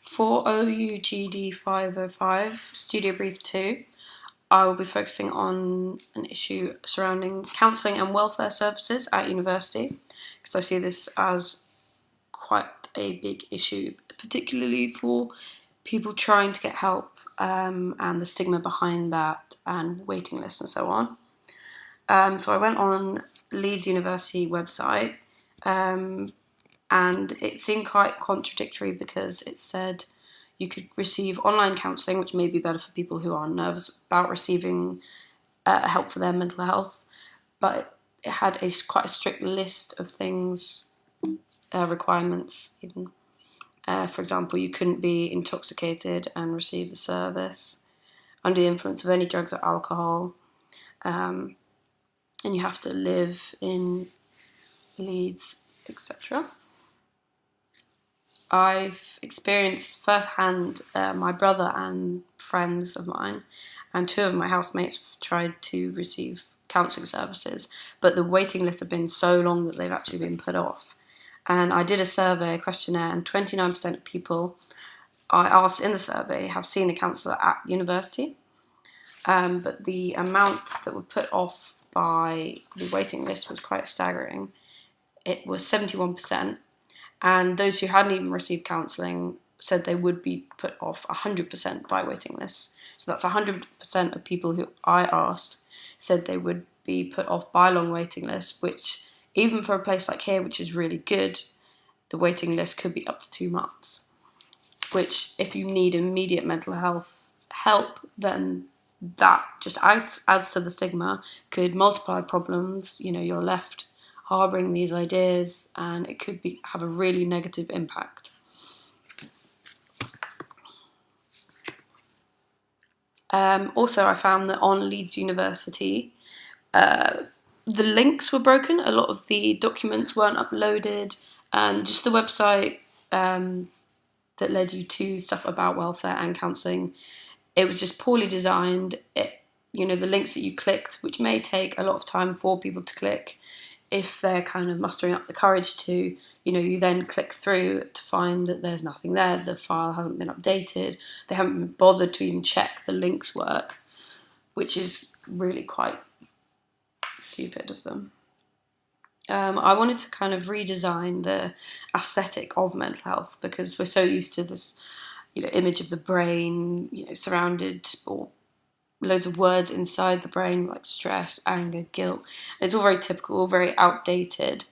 For ougd505 Studio Brief 2, I will be focusing on an issue surrounding counselling and welfare services at university, because I see this as quite a big issue, particularly for people trying to get help, and the stigma behind that and waiting lists and so on. So I went on Leeds University website, and it seemed quite contradictory because it said you could receive online counselling, which may be better for people who are nervous about receiving help for their mental health, but it had quite a strict list of things, requirements even. For example, you couldn't be intoxicated and receive the service, under the influence of any drugs or alcohol, and you have to live in Leeds, etc. I've experienced firsthand, my brother and friends of mine and two of my housemates have tried to receive counselling services, but the waiting lists have been so long that they've actually been put off. And I did a survey, a questionnaire, and 29% of people I asked in the survey have seen a counsellor at university, but the amount that were put off by the waiting list was quite staggering. It was 71%. And those who hadn't even received counselling said they would be put off 100% by waiting lists. So that's 100% of people who I asked said they would be put off by long waiting lists, which even for a place like here, which is really good, the waiting list could be up to 2 months, which if you need immediate mental health help, then that just adds to the stigma, could multiply problems. You're left harbouring these ideas, and it could have a really negative impact. Also, I found that on Leeds University, the links were broken. A lot of the documents weren't uploaded, and just the website that led you to stuff about welfare and counselling, it was just poorly designed. The links that you clicked, which may take a lot of time for people to click, if they're kind of mustering up the courage to, you then click through to find that there's nothing there, the file hasn't been updated, they haven't been bothered to even check the links work, which is really quite stupid of them. I wanted to kind of redesign the aesthetic of mental health, because we're so used to this, image of the brain, surrounded, or loads of words inside the brain like stress, anger, guilt. It's all very typical, very outdated.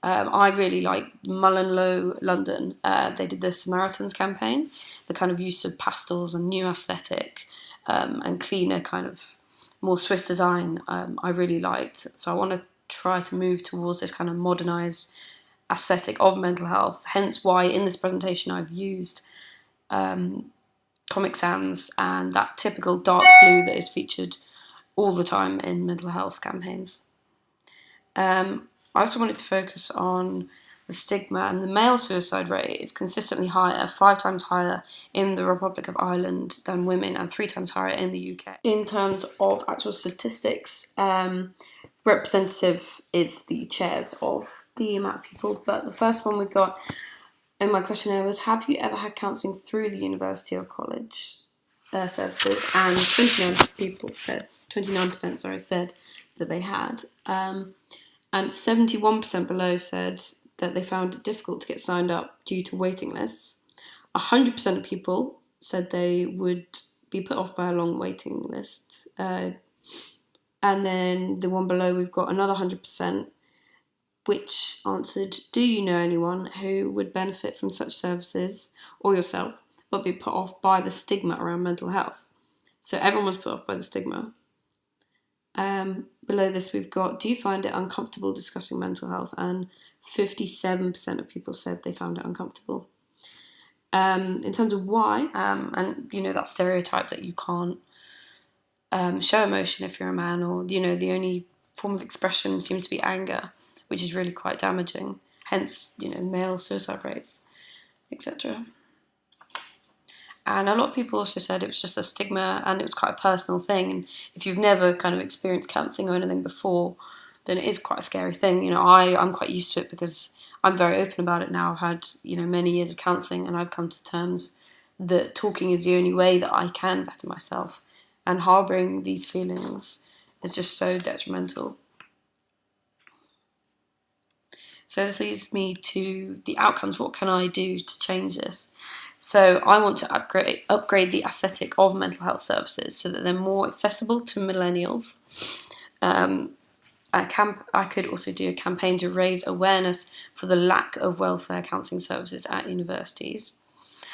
I really like Mullenlow, London. They did the Samaritans campaign, the kind of use of pastels and new aesthetic, and cleaner, kind of more Swiss design. I really liked. So I want to try to move towards this kind of modernised aesthetic of mental health. Hence why in this presentation I've used Comic Sans and that typical dark blue that is featured all the time in mental health campaigns. I also wanted to focus on the stigma, and the male suicide rate is consistently higher, 5 times higher in the Republic of Ireland than women, and 3 times higher in the UK. In terms of actual statistics, representative is the chairs of the amount of people, but the first one we got in my questionnaire was, have you ever had counselling through the university or college services? And 29% said that they had. And 71% below said that they found it difficult to get signed up due to waiting lists. 100% of people said they would be put off by a long waiting list. And then the one below, we've got another 100%, which answered, do you know anyone who would benefit from such services, or yourself, but be put off by the stigma around mental health? So everyone was put off by the stigma. Below this we've got, do you find it uncomfortable discussing mental health? And 57% of people said they found it uncomfortable. In terms of why, and that stereotype that you can't show emotion if you're a man, or the only form of expression seems to be anger, which is really quite damaging, hence, male suicide rates, etc. And a lot of people also said it was just a stigma and it was quite a personal thing. And if you've never kind of experienced counselling or anything before, then it is quite a scary thing. I'm quite used to it because I'm very open about it now. I've had, many years of counselling, and I've come to terms that talking is the only way that I can better myself, and harbouring these feelings is just so detrimental. So this leads me to the outcomes. What can I do to change this? So I want to upgrade the aesthetic of mental health services so that they're more accessible to millennials. I could also do a campaign to raise awareness for the lack of welfare counselling services at universities.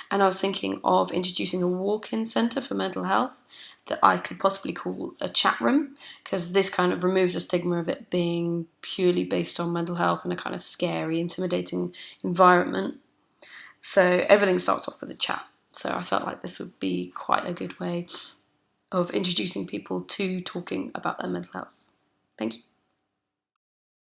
And I was thinking of introducing a walk-in centre for mental health that I could possibly call a chat room, because this kind of removes the stigma of it being purely based on mental health and a kind of scary, intimidating environment. So everything starts off with a chat. So I felt like this would be quite a good way of introducing people to talking about their mental health. Thank you.